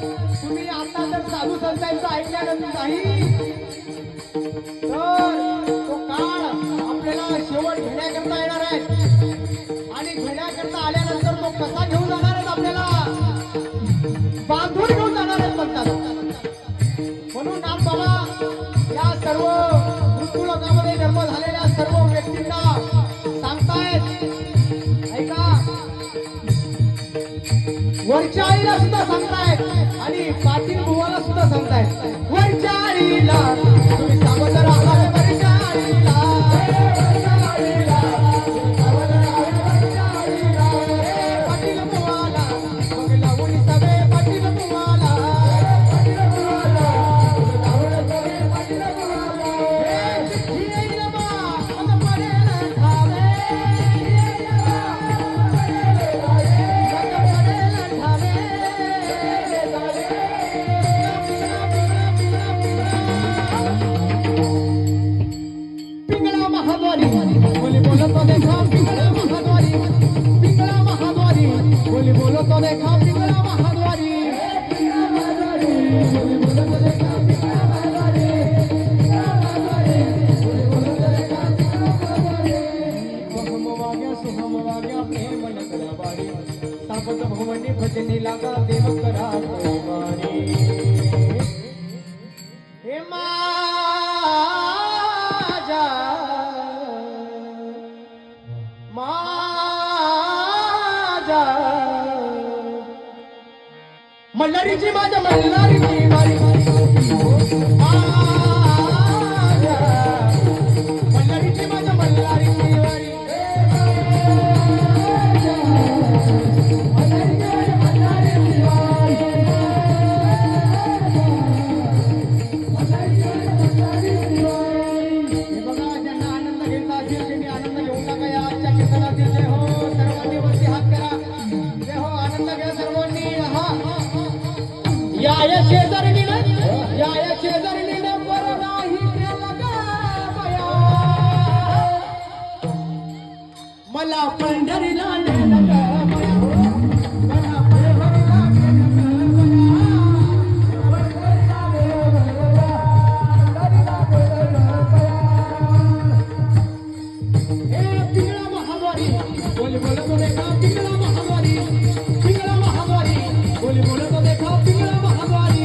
तुम्ही आता जर साधू संतांचं ऐकल्यानंतर नाही तर तो काळ आपल्याला शेवट घेण्याकरता येणार आहे आणि घेण्याकरता आल्यानंतर तो कसा घेऊन जाणार आहे आपल्याला बांधून घेऊन जाणार आहेत म्हणतात. म्हणून नाथबाबा या सर्व मृत्यूलोकामध्ये जन्म झालेल्या सर्व व्यक्तींना सांगतायत ऐका, वरच्या आईला सुद्धा सांगतायत आणि पाटील बुवाला सुद्धा सांगतायत. वरच्या आईला तुम्ही सावध राहा, वरच्या आईला पाटील बुवाला मग लावून सवे पाटील बुवाला बोली बोलो तो देखा पिंगला महाद्वारी, पिंगला महाद्वारी बोली बोलो तो देखा पिंगला महाद्वारी, बोली बोलो तो देखा पिंगला महाद्वारी, बोली बोलो तो देखा पिंगला महाद्वारी. बहम वाग्या सुहम वाग्या प्रेम नगरा बारी, सापत भवनी भजनी लागा देव करा वारी. हे मल्हारीची माझ्या मल्हारीची वारी, मल्हारीची माझ्या मल्हारीची वारी, बघा ज्यांना आनंद घ्यायचा असेल त्यांनी आनंद घेऊन टाका. या आजच्या कीर्तनातील जय हो, सर्वांनी वरती हात करा. जय हो, आनंद घ्या सर्वांनी. या शेजारणीनं बरं नाही केलं गया, मला पंढरीला नेलं गया, मला पंढरीला नेलं गया. हे पिंगळा महाद्वारी बोली बोलत होते का, पिंगळा महाद्वारी, पिंगळा महाद्वारी बोली बोलत होते का, पिंगळा महाद्वारी.